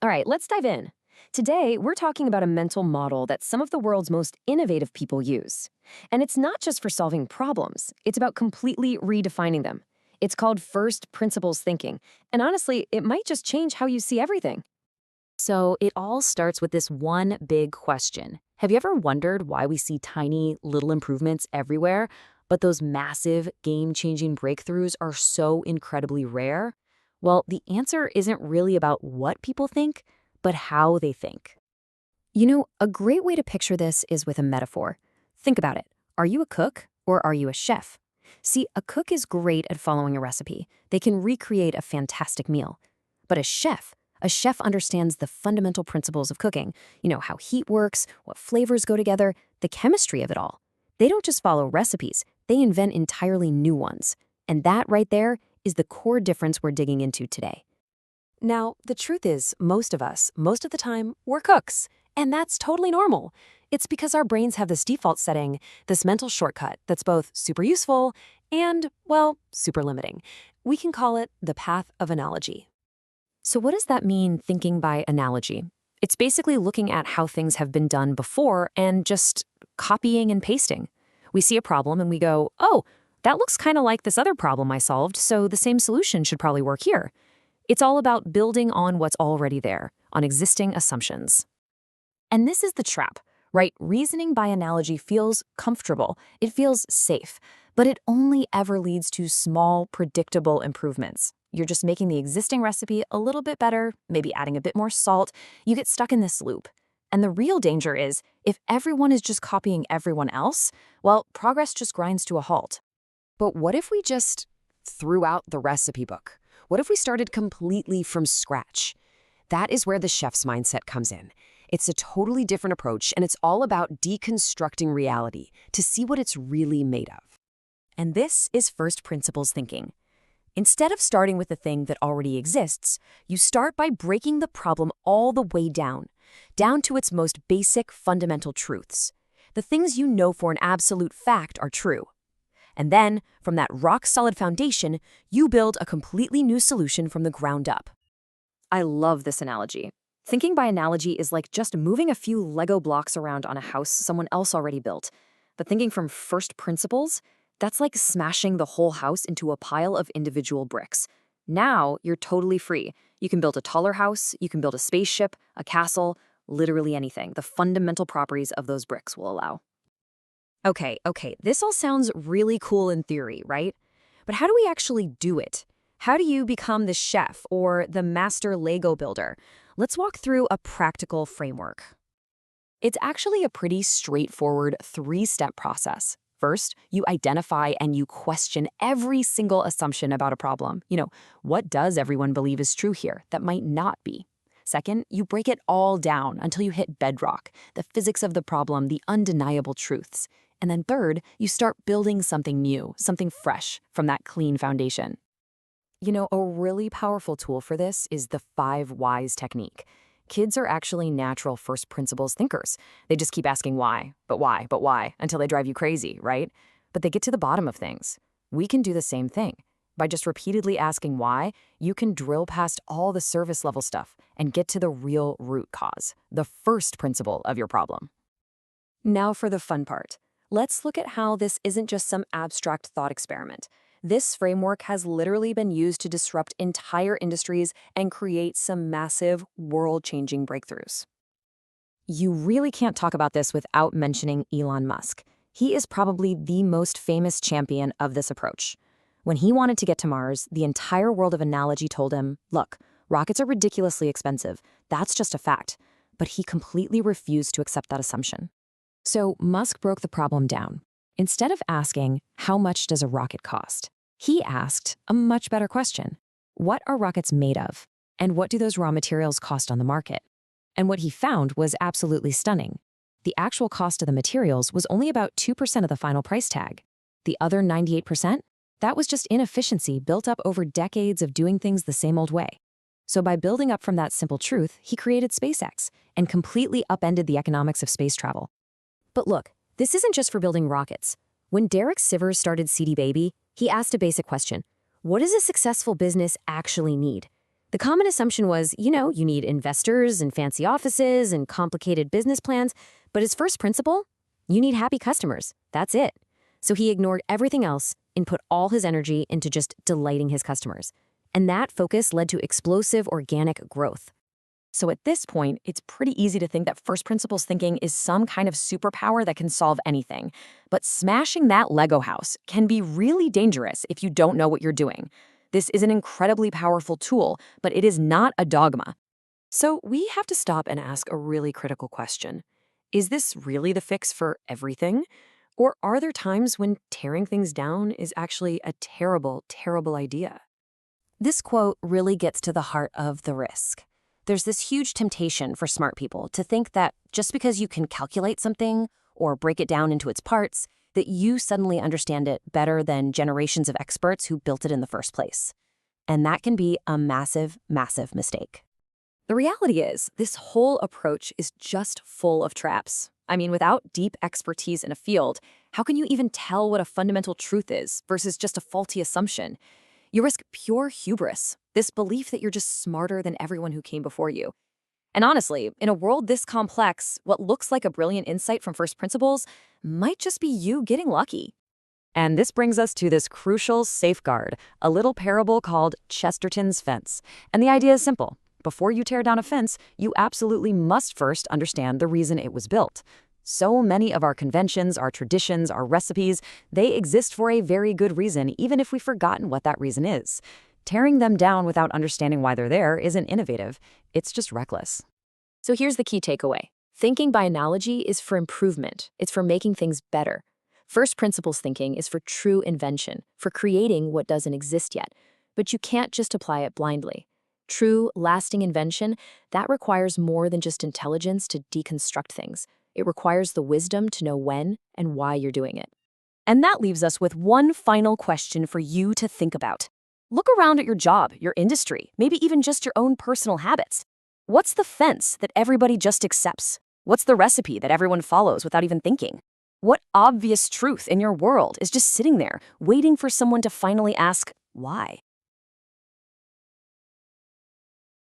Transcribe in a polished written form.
All right, let's dive in. Today, we're talking about a mental model that some of the world's most innovative people use. And it's not just for solving problems, it's about completely redefining them. It's called first principles thinking. And honestly, it might just change how you see everything. So it all starts with this one big question. Have you ever wondered why we see tiny, little improvements everywhere, but those massive, game-changing breakthroughs are so incredibly rare? Well, the answer isn't really about what people think, but how they think. A great way to picture this is with a metaphor. Think about it. Are you a cook or are you a chef? See, a cook is great at following a recipe. They can recreate a fantastic meal. But a chef understands the fundamental principles of cooking. You know, how heat works, what flavors go together, the chemistry of it all. They don't just follow recipes, they invent entirely new ones. And that right there is the core difference we're digging into today. Now, the truth is, most of us, most of the time, we're cooks. And that's totally normal. It's because our brains have this default setting, this mental shortcut that's both super useful and, well, super limiting. We can call it the path of analogy. So what does that mean, thinking by analogy? It's basically looking at how things have been done before and just copying and pasting. We see a problem and we go, oh, that looks kind of like this other problem I solved, so the same solution should probably work here. It's all about building on what's already there, on existing assumptions. And this is the trap, right? Reasoning by analogy feels comfortable, it feels safe, but it only ever leads to small, predictable improvements. You're just making the existing recipe a little bit better, maybe adding a bit more salt. You get stuck in this loop. And the real danger is, if everyone is just copying everyone else, well, progress just grinds to a halt. But what if we just threw out the recipe book? What if we started completely from scratch? That is where the chef's mindset comes in. It's a totally different approach, and it's all about deconstructing reality to see what it's really made of. And this is first principles thinking. Instead of starting with the thing that already exists, you start by breaking the problem all the way down to its most basic fundamental truths. The things you know for an absolute fact are true. And then, from that rock-solid foundation, you build a completely new solution from the ground up. I love this analogy. Thinking by analogy is like just moving a few Lego blocks around on a house someone else already built. But thinking from first principles, that's like smashing the whole house into a pile of individual bricks. Now, you're totally free. You can build a taller house, you can build a spaceship, a castle, literally anything. The fundamental properties of those bricks will allow. Okay, this all sounds really cool in theory, right? But how do we actually do it? How do you become the chef or the master Lego builder? Let's walk through a practical framework. It's actually a pretty straightforward three-step process. First, you identify and you question every single assumption about a problem. What does everyone believe is true here that might not be? Second, you break it all down until you hit bedrock, the physics of the problem, the undeniable truths. And then third, you start building something new, something fresh from that clean foundation. A really powerful tool for this is the 5 whys technique. Kids are actually natural first principles thinkers. They just keep asking why, but why, until they drive you crazy, right? But they get to the bottom of things. We can do the same thing. By just repeatedly asking why, you can drill past all the surface level stuff and get to the real root cause, the first principle of your problem. Now for the fun part. Let's look at how this isn't just some abstract thought experiment. This framework has literally been used to disrupt entire industries and create some massive, world-changing breakthroughs. You really can't talk about this without mentioning Elon Musk. He is probably the most famous champion of this approach. When he wanted to get to Mars, the entire world of analogy told him, look, rockets are ridiculously expensive. That's just a fact. But he completely refused to accept that assumption. So Musk broke the problem down. Instead of asking, how much does a rocket cost? He asked a much better question. What are rockets made of? And what do those raw materials cost on the market? And what he found was absolutely stunning. The actual cost of the materials was only about 2% of the final price tag. The other 98%? That was just inefficiency built up over decades of doing things the same old way. So by building up from that simple truth, he created SpaceX and completely upended the economics of space travel. But look, this isn't just for building rockets. When Derek Sivers started CD Baby, he asked a basic question. What does a successful business actually need? The common assumption was, you need investors and fancy offices and complicated business plans, but his first principle, you need happy customers. That's it. So he ignored everything else and put all his energy into just delighting his customers. And that focus led to explosive organic growth. So at this point, it's pretty easy to think that first principles thinking is some kind of superpower that can solve anything. But smashing that Lego house can be really dangerous if you don't know what you're doing. This is an incredibly powerful tool, but it is not a dogma. So we have to stop and ask a really critical question. Is this really the fix for everything? Or are there times when tearing things down is actually a terrible, terrible idea? This quote really gets to the heart of the risk. There's this huge temptation for smart people to think that just because you can calculate something or break it down into its parts, that you suddenly understand it better than generations of experts who built it in the first place. And that can be a massive, massive mistake. The reality is, this whole approach is just full of traps. I mean, without deep expertise in a field, how can you even tell what a fundamental truth is versus just a faulty assumption? You risk pure hubris, this belief that you're just smarter than everyone who came before you. And honestly, in a world this complex, what looks like a brilliant insight from first principles might just be you getting lucky. And this brings us to this crucial safeguard, a little parable called Chesterton's Fence. And the idea is simple. Before you tear down a fence, you absolutely must first understand the reason it was built. So many of our conventions, our traditions, our recipes, they exist for a very good reason, even if we've forgotten what that reason is. Tearing them down without understanding why they're there isn't innovative. It's just reckless. So here's the key takeaway. Thinking by analogy is for improvement. It's for making things better. First principles thinking is for true invention, for creating what doesn't exist yet. But you can't just apply it blindly. True, lasting invention, that requires more than just intelligence to deconstruct things. It requires the wisdom to know when and why you're doing it. And that leaves us with one final question for you to think about. Look around at your job, your industry, maybe even just your own personal habits. What's the fence that everybody just accepts? What's the recipe that everyone follows without even thinking? What obvious truth in your world is just sitting there, waiting for someone to finally ask, why?